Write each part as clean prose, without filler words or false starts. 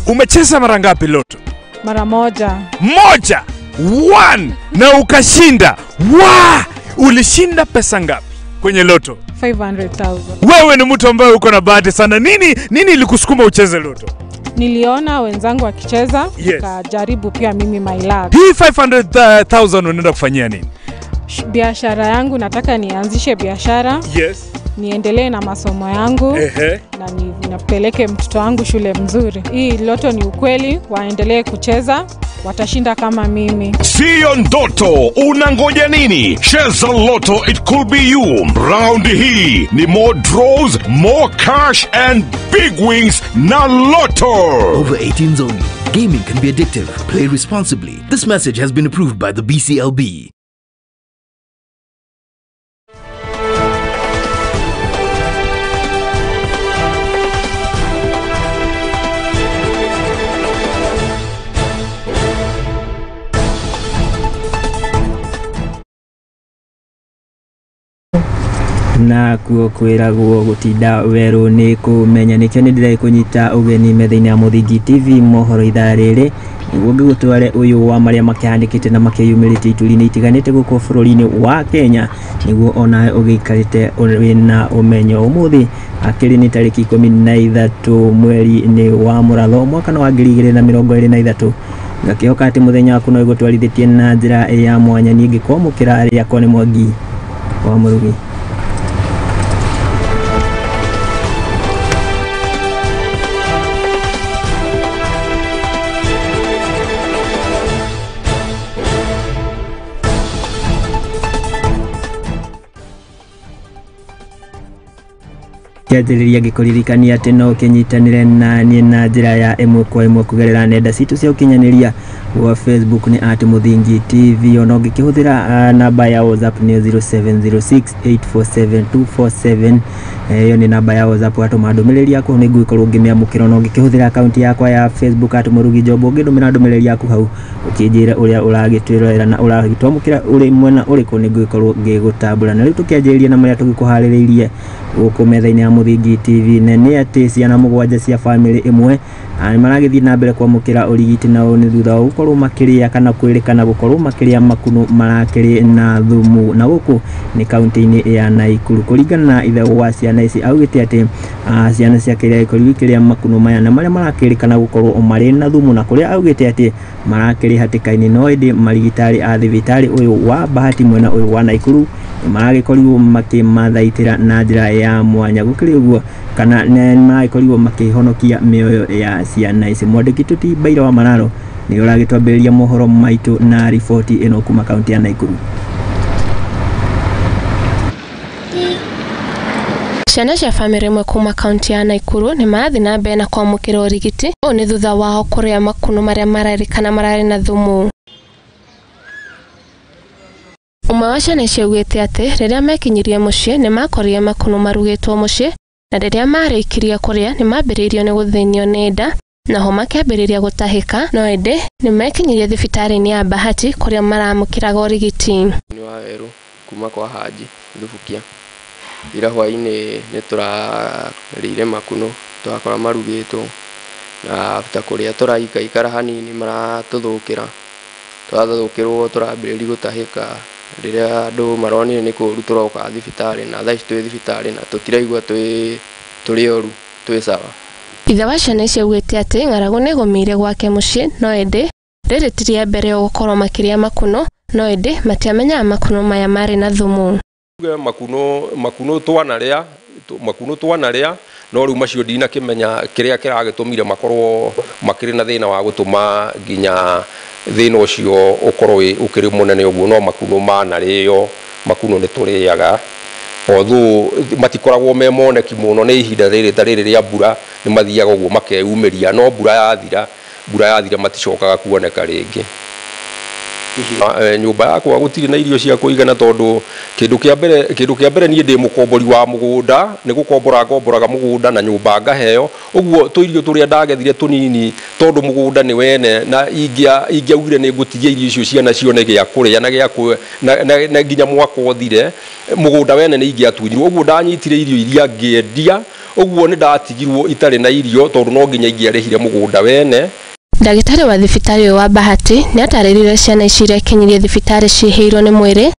Umecheza mara ngapi loto? Mara moja. Moja! 1! Na ukashinda! Wow! Ulishinda pesa ngapi kwenye loto? 500,000. Wewe ni mtu ambaye uko na bahati sana. Nini ilikusukuma ucheze loto? Niliona wenzangu wakicheza, yes. Nikajaribu pia mimi my luck. Hii 500,000 unaenda kufanyia nini? Biashara yangu, nataka nianzishe biashara. Yes. Niendelee na masomo yangu. Na ninapeleke mtoto wangu shule mzuri. Hii loto ni ukweli, waendelee kucheza, watashinda kama mimi. Sio ndoto, unangoja nini? Cheza loto, it could be you. Round hii ni more draws, more cash and big wins na loto. Over 18s only. Gaming can be addictive. Play responsibly. This message has been approved by the BCLB. Na kwiragwo gutinda weru ni kumenya nikyo ni ndirai kunyita ugeni metha-ini ya Muthingi TV mohoro ithaa riri niguo ngigutware uyu wa maria makiandikite na makiyumirite ituri-ini itiganite guko bururi-ini wa Kenya niguo ona ugiikarite wina umenyo umuthi akiri ni tariki 13 mweri-ini wa Muratho mwaka wa 2023 ngakihoka ati muthenya waku no igutwarithitie na njira ya mwanya ningi kwamukira aria kwa ni Mwangi wa Murugi. Kianjĩrĩria ngĩkũririkania atĩ no ũkĩnyitanĩre na niĩ na njĩra ya ĩmwe kwa ĩmwe kũgerera nenda citũ cia ũkinyanĩria wa Facebook ni @Muthingi TV ona ũngĩkĩhũthĩra namba ya WhatsApp ni 0706847247 hiyo ni namba ya WhatsApp atũma ndũmĩrĩri yaku nĩ ngũkorwo ngĩmĩamũkĩra ona ũngĩkĩhũthĩra akaunti yakwa ya Facebook @Murugi Job ũngĩndũmĩra ndũmĩrĩri yaku hau ũkĩnjĩra ũrĩa ũragĩtwĩrora na ũragĩtwamũkĩra ũrĩ mwena ũrĩkũ nĩ ngũkorwo ngĩgũtambũra na rĩu tũkĩanjĩrĩria na marĩa tũgĩkũharĩrĩirie gũkũ metha-inĩ ya Muthingi TV nĩ atĩ ciana mũgwanja cia family ĩmwe nĩ maragĩthiĩ na mbere kwamũkĩra ũrigiti na ũũ nĩ thutha wa gũkorwo makĩrĩa kana kwĩrĩkana gũkorwo makĩrĩa makunũ marakĩrĩ na thumu na gũkũ nĩ kaunti-inĩ ya Naikuru kũringana na ithe wa ciana ici augĩte atĩ ciana ciake ikĩrĩa makunũ maya na marĩa marakĩrĩkana gũkorwo marĩ na thumu na kũrĩa augĩte atĩ marakĩrĩ hatĩka-inĩ no ĩndĩ marigitari a thibitarĩ ũyũ wa Bahati mwena ũyũ wa Naikuru maragĩkorirwo makĩmathaitĩra na njĩra ya mwanya gũkĩrĩ ũguo kana maragĩkorirwo makĩhonokia mĩoyo ya ciana ici. Mwandĩki tuti Baira wa Mararo nĩ ũragĩtwambĩrĩria mohoro maitũ na riboti ĩno kuma kaunti ya Naikuru. Ciana cia famĩlĩ ĩmwe kuma kaunti ya Naikuru nĩ marathiĩ na mbere na kwamũkĩra ũrigiti ũũ nĩ thutha wao kũrĩa makunũ marĩa marerĩkana mararĩ na thumu. Umwe wa ciana icio augĩte atĩ rĩrĩa mekinyirie mũciĩ nĩ makorire makunũ marugĩtwo mũciĩ na rĩrĩa marĩkirie kũrĩa nĩ mambĩrĩirio nĩ gũthĩnio nĩ nda naho makĩambĩrĩria gũtahĩka no ĩndĩ nĩ mekinyirie thibitarĩ-inĩ ya Bahati kũrĩa maramũkĩraga ũrigiti. Ni wa werũ kuma kwa Haji Thubukia ira hwainĩ nĩ tũrarĩire makunũ twakora marugĩtwo na ta kũrĩa tũraikara hanini maratũthũkĩra twathũkĩrwo tũrambĩrĩria gũtahĩka rĩrĩa andũ maronire nĩ kũũru tũroka thibitarĩ na thaa ici twĩ thibitarĩ na tũtiraigua tũrĩ oru twĩ sawa. Ithe wa ciana icio augĩte atĩ ng'aragu nĩ ĩgũmĩire gwake mũciĩ no ĩndĩ rĩrĩ ti rĩa mbere gũkorwo makĩrĩa makunũ no ĩndĩ matiamenyaga makunũ maya marĩ na thumu. Makunũ twanarĩa no rĩu macio ndinakĩmenya kĩrĩa kĩragĩtũmire makorwo makĩrĩ na thĩna wa gũtũma nginya thĩna ũcio ũkorwo ũkĩrĩ mũnene ũguo no makunũ manarĩo makunũ nĩ tũrĩaga although matikoragwo me moneki mũno nĩ ihinda rĩrĩ ta rĩrĩ rĩa mbura nĩ mathiaga ũguo makeyumĩria no mbura yathira maticokaga kuoneka rĩngĩ. Nyũmba yakwa gũtirĩ na irio cia kũigana tondũ kĩndũ kĩa mbere niĩ ndĩ mũkombori wa mũgũnda nĩ ngomboraga mũgũnda na nyũmba ngaheo ũguo tũirio tũrĩa ndagethire tũnini tondũ mũgũnda nĩ wene na ingĩaugire nĩ ngũtigia irio icio ciana cione gĩa kũrĩa na nginya mwaka ũthire mũgũnda wene nĩ ingĩatunyirwo ũguo ndanyitire irio iria ngĩendia uguo ni ndatigirwo itari na irio tondu no nginya ingĩarĩhire mũgũnda wene. Ndagĩtarĩ wa thibitarĩ wa Bahati nĩ atarĩrĩire ciana ici iria kinyirie thibitarĩ cihĩirwo nĩ mwĩrĩ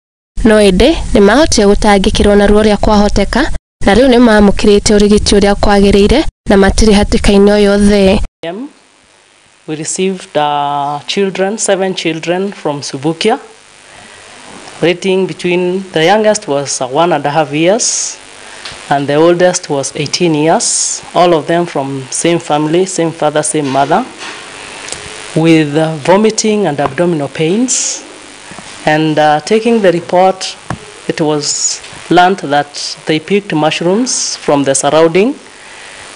no ĩndĩ nĩ mahotire gũtangĩkĩrwo na ruo rĩa kwahoteka na rĩu nĩ maamũkĩrĩte ũrigiti ũrĩa kwagĩrĩire na matirĩ hatĩka-inĩ o yothe. We received 7 children from Subukia, rating between the youngest was 1.5 years and the oldest was 18 years, all of them from same family, same father, same mother, with vomiting and abdominal pains. And taking the report, it was learned that they picked mushrooms from the surrounding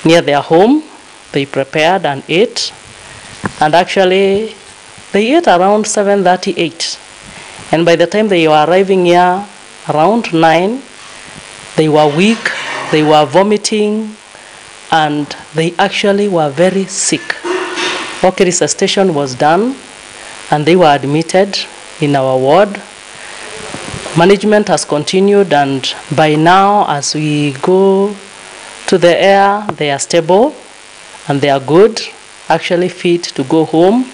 near their home. They prepared and ate, and actually they ate around 7:38. And by the time they were arriving here around 9, they were weak, they were vomiting, and they actually were very sick. Okay, resuscitation was done, and they were admitted in our ward. Management has continued, and by now, as we go to the air, they are stable and they are good, actually fit to go home.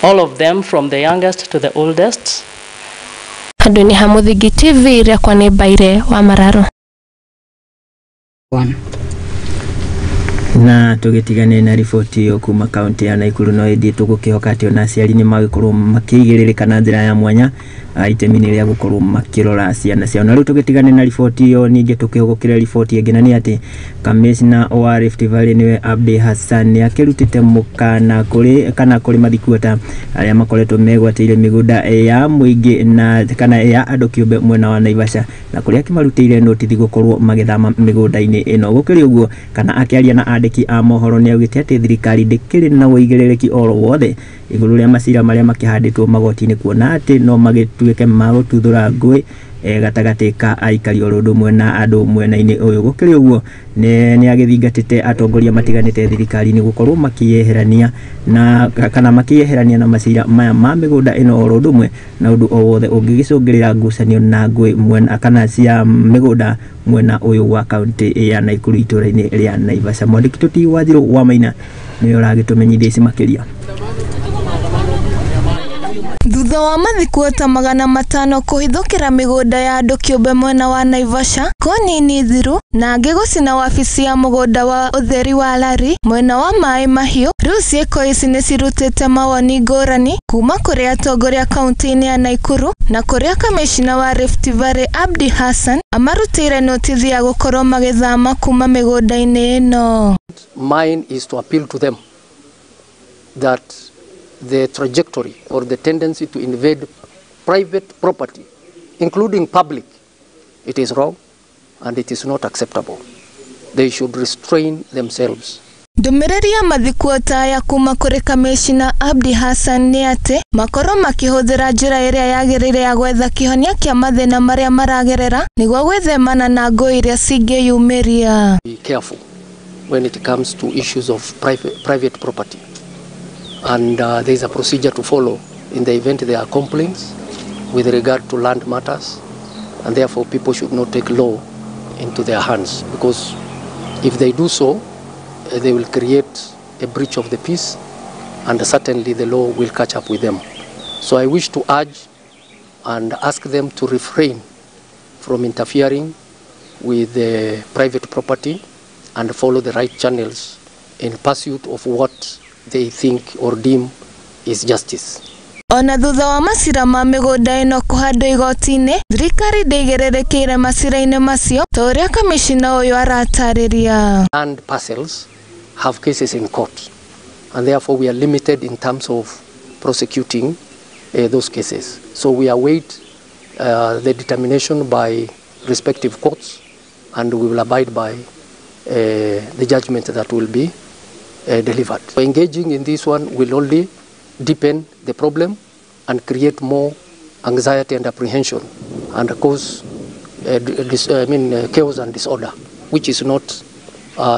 All of them from the youngest to the oldest. Handũ-inĩ ha Muthingi TV rĩakwa nĩ Mbaire wa Mararo. Na tũgĩtigane na riboti yo kuma kaunti ya Naikuru no ĩndĩ tũgũkĩhoka atĩ ona aciari nĩ magĩkorwo makĩigĩrĩrĩka na njĩra ya mwanya itemi-inĩ rĩa gũkorwo makĩrora ciana ciao. Na rĩu tũgĩtigane na riboti yo ningĩ tũkĩhũgũkĩra riboti ĩngĩ na nĩ atĩ kamishna wa Rift Valley nĩwe Abdi Hassan nĩ akĩrutĩte mũkana kũrĩ mathikuota arĩa makoretwo megwatĩire mĩgũnda ya mũingĩ na kana ya andũ kĩũmbe mwena wa Naivasha na kũrĩa akĩmarutĩire notithi gũkorwo magĩthama mĩgũnda-inĩ ĩno. Gũkĩrĩ ũguo kana akĩaria na andĩki a mohoro nĩ augĩte atĩ thirikari ndĩkĩrĩ na ũigĩrĩrĩki oro wothe igũrũ rĩa macira marĩa makĩhandĩtwo magoti-inĩ kuona atĩ no magĩtuĩke magũtuthũra ngũĩ gatagatĩ ka aikari oro ũndũ ũmwe na andũ mwena-inĩ ũyũ. Gũkĩrĩ ũguo nĩ agĩthingatĩte atongoria matiganĩte thirikari-inĩ gũkorwo makĩyeherania na kana makĩyeherania na macira maya ma mĩgũnda ĩno oro ũndũ ũmwe na ũndũ o wothe ũngĩgĩcũngĩrĩra ngucanio na ngũĩ mwena kana cia mĩgũnda mwena ũyũ wa kaunti ya Naikuru itũra-inĩ rĩa Naivasha. Mwandĩki Tũti Wanjirũ wa Maina nĩ ũragĩtũmenyithia ici makĩria. Thutha wa mathikuota 500 kũhithũkĩra mĩgũnda ya andũ kĩũmbe mwena wa Naivasha, Konini Thiru na angĩ gũcina wabici ya mũgũnda wa ũtheri wa Lari mwena wa Maĩ Mahiũ, rĩu ciĩko ici nĩ cirutĩte mawoni ngũrani kuma kũrĩ atongoria kaunti-inĩ ya Naikuru na kũrĩa kamishna wa Rift Valley Abdi Hassan amarutĩire notithi ya gũkorwo magĩthama kuma mĩgũnda-inĩ ĩno. Mine is to appeal to them that the trajectory or the tendency to invade private property, including public, it is wrong and it is not acceptable. They should restrain themselves. Ndũmĩrĩri ya mathikuota ya kuma kũrĩ kamishna Abdi Hassan nĩ atĩ makorwo makĩhũthĩra njĩra ĩrĩa yagĩrĩire ya gwetha kĩhonia kĩa mathĩna marĩa maragerera nĩguo gwĩthemana na ngũĩ iria cingĩyumĩria. Be careful when it comes to issues of private property. And there is a procedure to follow in the event there are complaints with regard to land matters, and therefore people should not take law into their hands, because if they do so, they will create a breach of the peace, and certainly the law will catch up with them. So I wish to urge and ask them to refrain from interfering with the private property and follow the right channels in pursuit of what they think or deem is justice. Ona thutha wa macira ma mĩgũnda ĩno kũhandwo igoti-inĩ, thirikari ndĩigĩrĩrĩkĩire macira-inĩ macio ta ũrĩa kamishna ũyũ aratarĩria. Land parcels have cases in court, and therefore we are limited in terms of prosecuting those cases. So we await the determination by respective courts, and we will abide by the judgment that will be delivered. Engaging in this one will only deepen the problem and create more anxiety and apprehension and cause chaos and disorder, which is not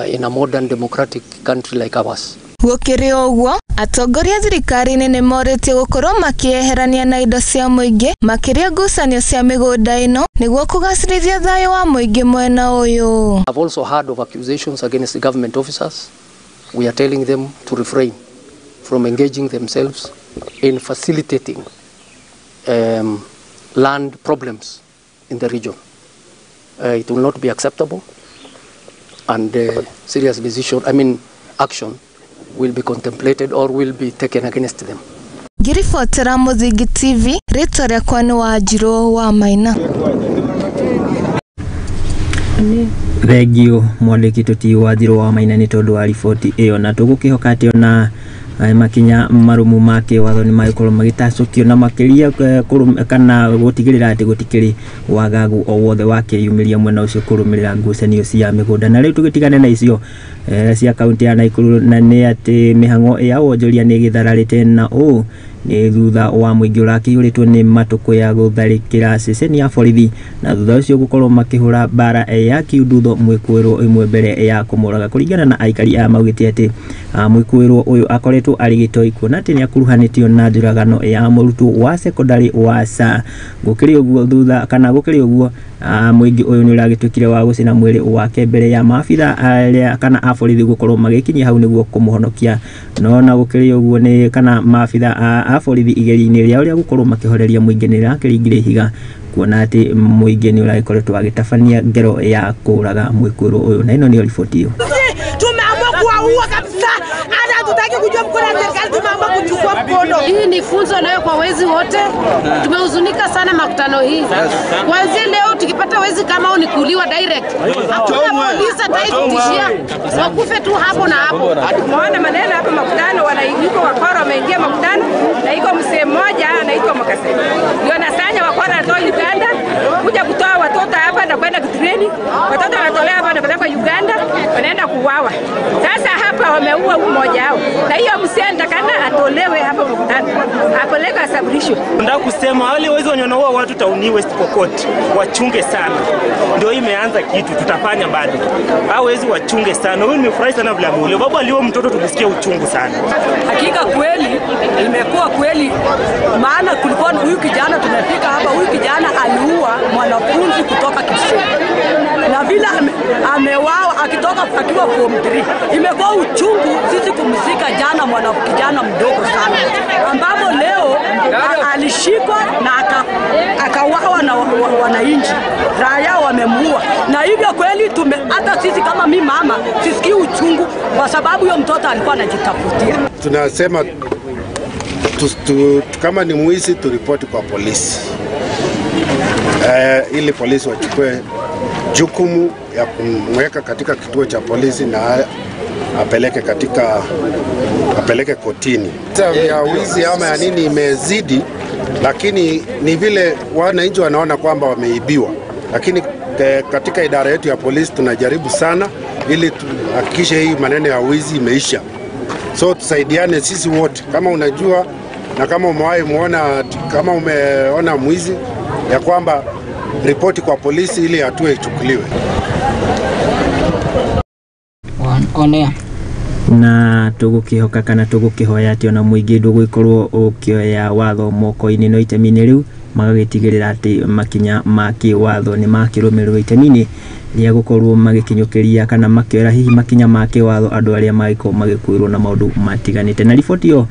in a modern democratic country like ours. Gũkĩrĩ ũguo, Atongoria thirikari-inĩ nĩ morĩtio gũkorwo makĩeherania na indo cia mũingĩ makĩria ngucanio cia mĩgũnda ĩno nĩguo kũgacĩrithia thayũ wa mũingĩ mwena ũyũ. I've also heard of accusations against the government officers. We are telling them to refrain from engaging themselves in facilitating land problems in the region. It will not be acceptable, and serious action will be contemplated or will be taken against them. Ngiribotera Muthingi TV, rĩtwa rĩakwa nĩ Wanjirũ wa Maina. Thengio mwandĩki tuti Wanjirũ wa Maina nĩ tondũ wa riboti ĩyo, na tũgũkĩhoka atĩ ona makinya marumu make watho nĩ magĩkorwo magĩtacũkio na makĩria kana gũtigĩrĩra atĩ gũtikĩrĩ wagagu o wothe wakĩyumĩria mwena ũcio kũrũmĩrĩra ngucanio cia mĩgũnda. Na rĩu tũgĩtigane na icio cia kaunti ya Naikuru, na nĩ atĩ mĩhang'o ya wonjoria nĩ ĩgĩthararĩte na ũũ nĩ thutha wa mũingĩ ũrakĩihũrĩtwo nĩ matũkũ ya gũtharĩkĩra ceceni ya borithi, na thutha ũcio gũkorwo makĩhũra mbara ya kiundutho mwĩkũĩrwo ĩmwe mbere ya kũmũraga. Kũringana na aikari aya maugĩte atĩ mwĩkũĩrwo ũyũ akoretwo arĩ gĩtoi kuona atĩ nĩ akuruhanĩtio na njũragano ya mũrutwo wa secondary wa SA. Gũkĩrĩ ũguo thutha kana gũkĩrĩ ũguo mũingĩ ũyũ nĩ ũragĩtuĩkire wa gũcina mwĩrĩ wake mbere ya maabitha arĩa kana a borithi gũkorwo magĩkinyia hau nĩguo kũmũhonokia. No na gũkĩrĩ ũguo nĩ kana maabitha a borithi igeri-inĩ rĩao rĩa gũkorwo makĩhoreria mũingĩ nĩ rĩrakĩringire ihiga kuona atĩ mũingĩ nĩ ũragĩkoretwo agĩtabania ngero ya kũraga mwĩkũĩrwo ũyũ. Na ĩno nĩyo riboti ĩyo. Tumeamua kuwaua kabisa, hata hatutaki kujua mkono wa serikali, tumeamua kuchukua mkono. Hii ni funzo leo kwa wezi wote. Tumehuzunika sana makutano hii. Kuanzia leo tukipata wezi kama hao ni kuliwa direct. Hakuna polisi ataitishia. Wakufe tu hapo na hapo. Tumeona maneno hapa makutano, wanaiko wakora wameingia makutano na iko msee mmoja anaitwa Makasema. Ndio nasanya wakora natoa Uganda kuja kutoa watoto hapa na kwenda kutreni. Watoto wanatolewa hapa na kupelekwa Uganda, wanaenda kuuawa. Sasa hapa wameua mmoja wao. Na hiyo msee ndakana atolewe hapa mkutano. Apeleka asabrisho. Nataka kusema wale wezi wanaoua watu tauni West Pokot wachunge sana. Ndio imeanza kitu tutafanya bado. Hao wezi wachunge sana. Huyu nimefurahi sana vile ameuliwa. Babu aliwa mtoto tulisikia uchungu sana. Hakika kweli imekuwa kweli, maana kulikuwa huyu kijana tumefika hapa, huyu kijana aliua mwanafunzi kutoka Kisii. Na vile amewao akitoka akiwa form 3. Imekuwa uchungu sisi kumzika jana kijana mdogo sana, ambapo leo alishikwa na akawawa na wananchi, raia wamemuua. Na hivyo kweli hata sisi kama mimi mama sisikii uchungu kwa sababu huyo mtoto alikuwa anajitafutia. Tunasema kama ni mwizi turipoti kwa polisi, ili polisi wachukue jukumu ya kumweka katika kituo cha polisi na apeleke kotini. Ya wizi ama ya nini imezidi, lakini ni vile wananchi wanaona kwamba wameibiwa. Lakini katika idara yetu ya polisi tunajaribu sana ili tuhakikishe hii maneno ya wizi imeisha. So tusaidiane sisi wote, kama unajua na kama kama umeona mwizi ya kwamba ripoti kwa polisi ili hatua ichukuliwe. Na tũgũkĩhoka kana tũgũkĩhoya atĩ ona mũingĩ ndũgũgĩkorwo ũkĩoya watho moko-inĩ no itemi-inĩ rĩu magagĩtigĩrĩra atĩ makinya ma kĩwatho nĩ makĩrũmĩrĩrwo itemi-inĩ rĩa gũkorwo magĩkinyũkĩria kana makĩoera hihi makinya ma kĩwatho andũ arĩa magĩkorwo magĩkuĩrwo na maũndũ matiganĩte. Na riboti ĩyo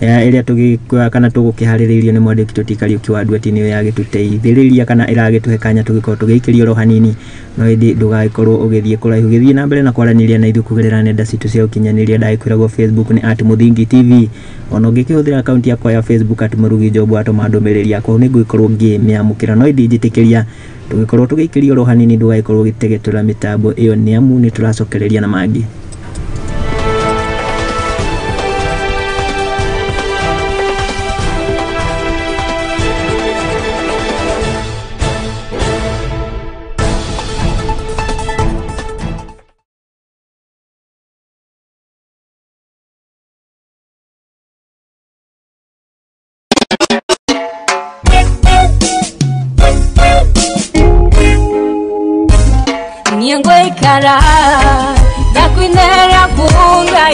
ĩrĩa tũgũkĩharĩrĩirio nĩ mwandĩki tuti Kariuki wa Nduati nĩyo yagĩtũteithĩrĩria kana ĩragĩtũhe kanya tũgĩkorwo tũgĩikĩrio ro hanini, no ĩndĩ ndũgagĩkorwo ũgĩthiĩ kũraihu, gĩthiĩ na mbere na kwaranĩria na ithuĩ kũgerera nenda citũ cia ũkinyanĩria. Ndagĩkwĩragwo Facebook nĩ @Muthingi TV, ona ũngĩkĩhũthĩra akaunti yakwa ya Facebook @Murugi Job atũma ndũmĩrĩri yakwa nĩ ngũgĩkorwo ngĩmĩamũkĩra, no ĩndĩ njĩtĩkĩria tũgĩkorwo tũgĩikĩrio ro hanini ndũgagĩkorwo ũgĩtegetũra mĩtambo ĩyo nĩ amu nĩ tũracokereria na mangĩ. Kara ya kuinera bunga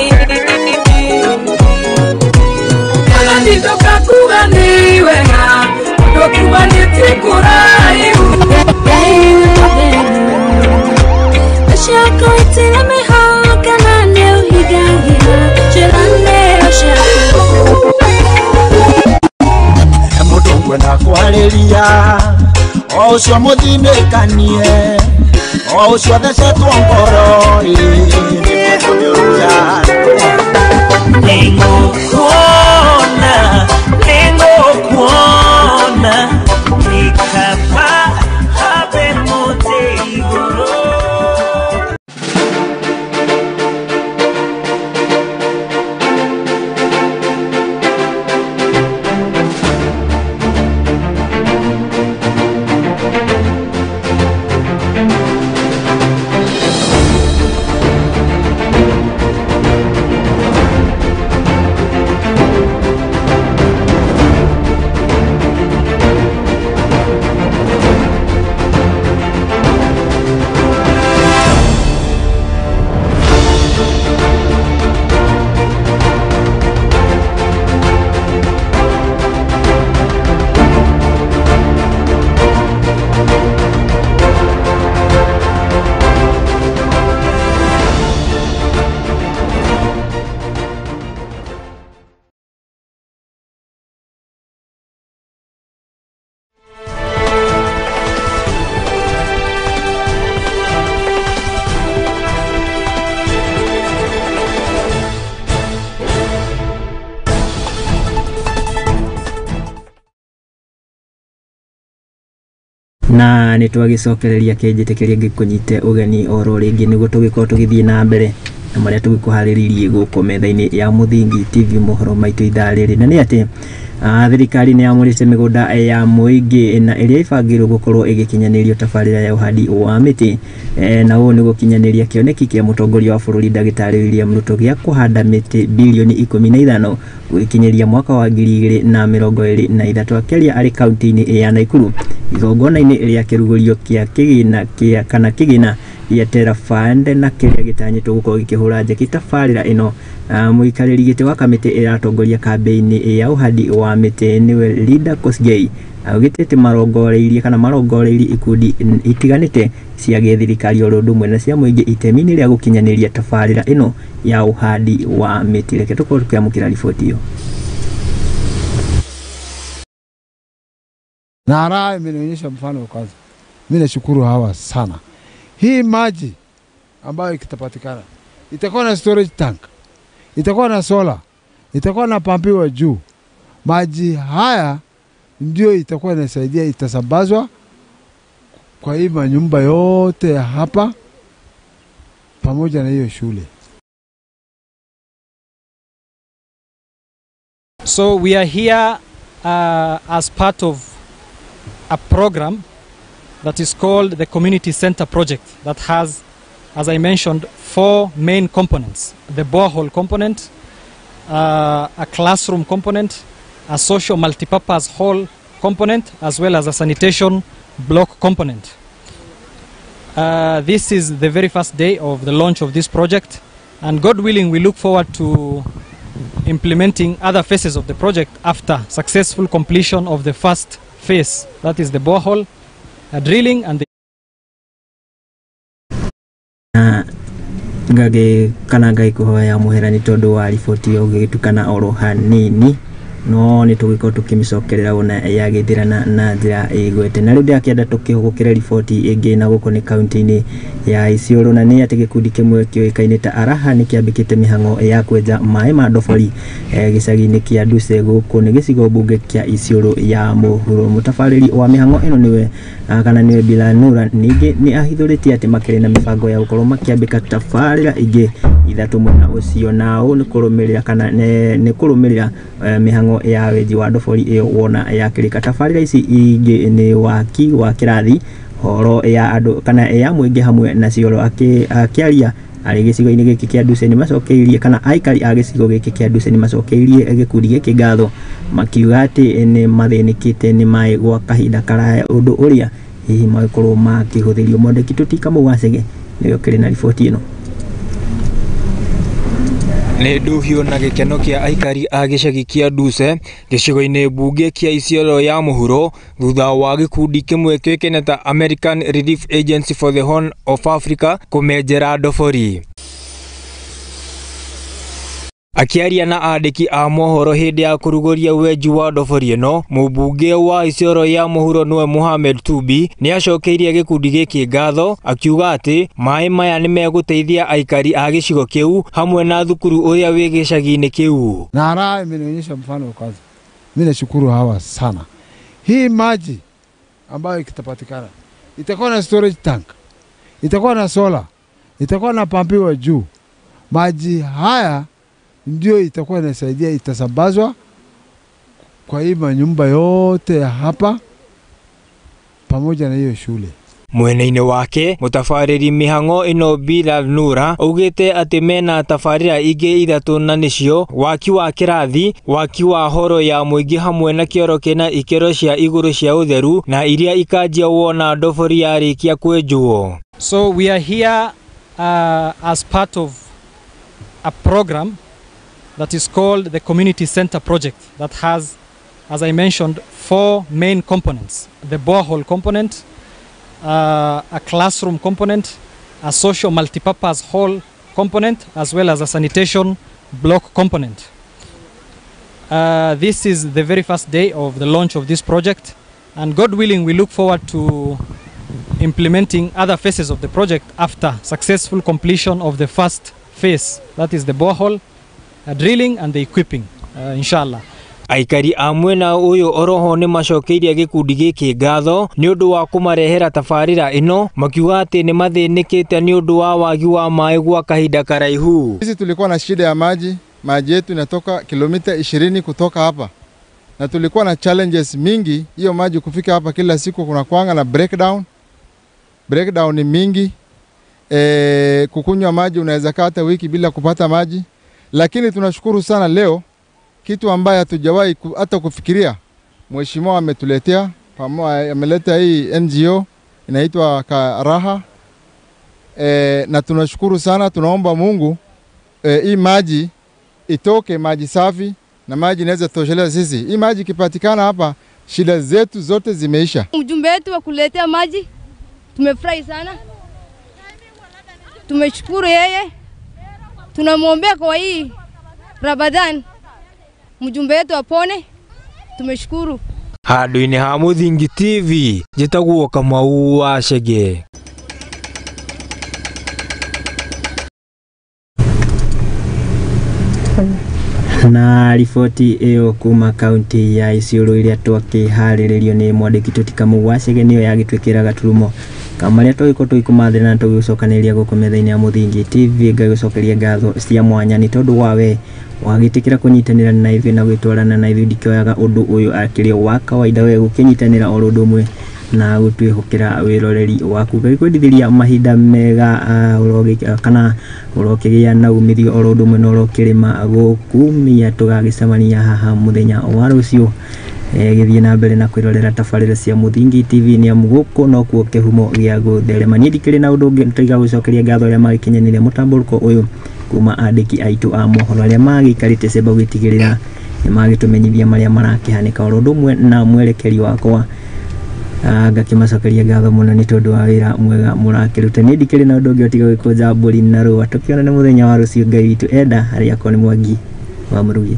Tani toka kugani wenga Dokuba nitikurai Shako itile mehoka na leo higagira Chirane oshako Mudungwe na kwaleria Osho muthimekanie Osho thece twongoro Ningo kuona Nikapa habe mote igoro na nitwagicokereria kinjitekeria ngikunyite ugeni oro ringi niguo tugikorwo tugithie na mbere na maria tugikuhariririe guku metha-ini ya Muthingi TV mohoro maitu ithaa riri na ni ati thirikari ni yamurite migunda ya muingi na iria ibangirwo gukorwo igikinyanirio tabarira ya uhandi wa miti na uũ ni gukinyaniria kioneki kia mutongoria wa bururi Ndagĩtarĩ William Ruto gia kuhanda miti bilioni 15 gukinyeria mwaka wa 2023 akiaria ari kaunti-ini ya Naikuru igongona-ini ria kirugurio kia kigina ya Terra Fund na kiria gitanyitwo gukorwo gikihura njeki tabarira ino muikariri giti wa kamiti iratongoria kambeini ya uhandi wa miti niwe Linda Kosgei augitete marongoreirie ikundi itiganite cia githirikari oro ndumwe na cia muingi itemi-ini ria gukinyaniria tabarira ino ya uhandi wa miti. Reke tukorwo tukiamukira riboti iyo. Na raa imenionyesha mfano wa kwanza. Mimi nashukuru hawa sana. Hii maji ambayo ikitapatikana itakuwa na storage tank, itakuwa na solar, itakuwa na pampiwa juu. Maji haya ndio itakuwa inasaidia, itasambazwa kwa hii manyumba yote ya hapa pamoja na hiyo shule. So we are here as part of a program that is called the Community Center Project that has, as I mentioned, 4 main components: the borehole component, a classroom component, a social multipurpose hall component, as well as a sanitation block component. This is the very first day of the launch of this project, and God willing, we look forward to implementing other phases of the project after successful completion of the first phase, that is the borehole, drilling and the ngage kana ngai kuhoya muherani tondu wa riboti yo gitukana oro hanini no ni tugiko tukimicokerera ona ya githirana na njira igwete na riu ndiakenda tukihugukira riboti ingi na guko ni kaunti-ini ya Isiolo na ni ati gikundi kimwe kioikaine ta Araha ni kiambikite mihango ya kwenja mai ma ndobori gicagi-ini kia Duse guko ni gicigo bunge kia Isiolo ya Mohoro. Mutabariri wa mihango ino niwe kana niwe Bilanura ningi ni ahithuritie ati makire na mibango ya gukorwo makiambika tabarira ingi ithatu mwena ucio nao ni kurumirira kana ni kurumirira mihango ya wenji wa ndobori iyo wona ya kirika. Tabarira ici ingi ni waki wa kirathi, horo ya andu kana ya muingi hamwe na cioro akiaria ari gicigo-ini giki kia Duse ni macokeirie kana aikari a gicigo giki kia Duse ni macokeirie gikundi giki ngatho makiuga ati ni mathinikite ni mai gwa kahinda karaya undu uria hihi magikorwo makihuthirio. Mwandiki tutika Muwacege niyo kiri na riboti ino. Nĩ nduhio na gĩkeno kĩa aikari a gĩcagi kĩa Duse gĩcigo-inĩ mbunge kĩa Isiolo ya mũhuro thutha wa gĩkundi kĩmwe kĩoĩkaine ta American Relief Agency for the Horn of Africa kũmenjera ndobori. Akiaria na andĩki a mohoro hĩndĩ ya kũrugũria wenji wa ndobori ĩno, mũmbunge wa Isiolo ya mũhuro nĩwe Mohamed Tubi nĩacokeirie gĩkundi gĩkĩ ngatho akiuga atĩ maĩ maya nĩ megũteithia aikari a gĩcigo kĩu hamwe na thukuru ũrĩa wĩ gĩcagi-inĩ kĩu. Na raha imenionyesha mfano kwanza. Mimi nashukuru hawa sana. Hii maji ambayo ikitapatikana itakuwa na storage tank, itakuwa na solar, itakuwa na pampiwa juu. Maji haya ndio itakuwa inasaidia, itasambazwa kwa hii manyumba yote hapa pamoja na hiyo shule. Mwena-inĩ wake mutabarĩri mĩhang'o ĩno Bilal Nura augĩte atĩ mena tabarĩra ingĩ ithatũ na nĩcio waki wa kĩrathi, waki wa horo ya mũingĩ hamwe na kĩoro kĩna ikĩro cia igũrũ cia ũtheru na iria ikanjia wona ndobori yarĩkia kwenjwo. So we are here as part of a program that is called the Community Center Project that has, as I mentioned, 4 main components: the borehole component, a classroom component, a social multipurpose hall component, as well as a sanitation block component. This is the very first day of the launch of this project, and God willing, we look forward to implementing other phases of the project after successful completion of the first phase, that is the borehole, drilling and the equipping, inshallah. Aikari a mwena ũyũ oroho nĩ macokeirie gĩkundi gĩkĩ ngatho nĩ ũndũ wa kũmarehera tabarĩra ĩno, makiuga atĩ nĩ mathĩnĩkĩte nĩ ũndũ wa wagi wa maĩ gwa kahinda karaihu. Sisi tulikuwa na shida ya maji yetu inatoka kilomita 20 kutoka hapa, na tulikuwa na challenges mingi. Hiyo maji kufika hapa kila siku kuna kuanga na breakdown ni mingi. Kukunywa maji unaweza kata wiki bila kupata maji, lakini tunashukuru sana leo kitu ambaye hatujawahi hata kufikiria mheshimiwa ametuletea, ameleta hii NGO inaitwa Raha. Na tunashukuru sana, tunaomba Mungu hii maji itoke, maji safi na maji inaweza tosheleza sisi. Hii maji kipatikana hapa shida zetu zote zimeisha. Mjumbe wetu wa kuletea maji tumefurahi sana, tumeshukuru yeye, tunamwombea kwa hii Ramadhan mjumbe wetu apone, tumeshukuru. Handũ-inĩ ha Muthingi TV njĩtagwo Kamau wa Chege. Na riboti ĩyo kuma kaunti ya Isiolo iria twakĩharĩrĩrio nĩ mwandĩki Toti Kamau wa Chege nĩyo yagĩtwĩkĩra gaturumo kamarĩa tũgĩkomathĩra na tũgĩcokanĩria gũkũ metha-inĩ ya Muthingi TV. Ngagĩcokeria ngatho cia mwanya nĩ tondũ wawe wagĩtĩkĩra kũnyitanĩra na ithuĩ na gwĩtwarana na ithuĩ, ndikĩoyaga ũndũ ũyũ akĩrĩ wa kawaida we gũkĩnyitanĩra o ũndũ ũmwe na gũtwĩhokera wĩroreri waku, gagĩkwendithĩria mahinda mega kana ũrokĩgĩa na umithio o ũndũ ũmwe na ũrokĩrĩma gũkumia tũgagĩcemania haha mũthenya wa rũciũ gĩthiĩ na mbere na kwĩrorera tabarĩra cia Muthingi TV, nĩ amu gũkũ no kuo kĩhumo gĩa gũtherema. Niĩ ndikĩrĩ na ũndũ ũngĩ tiga gũcokeria ngatho arĩa magĩkinyanĩire mũtambũrũko ũyũ kuma andĩki aitũ a mohoro arĩa magĩikarĩte cemba gwĩtigĩrĩra nĩ magĩtũmenyithia marĩa marakĩhanĩka o ũndũ ũmwe na mwerekeri wakwa. Ngakĩmacokeria ngatho mũno nĩ tondũ wa wĩra mwega mũrakĩruta. Niĩ ndikĩrĩ na ũndũ ũngĩ tiga gwĩkũnja mbũri na rũa. Tũkĩonana mũthenya wa rũciũ, Ngai witũ enda, harĩa akwa nĩ Mwangi wa Mũrugi.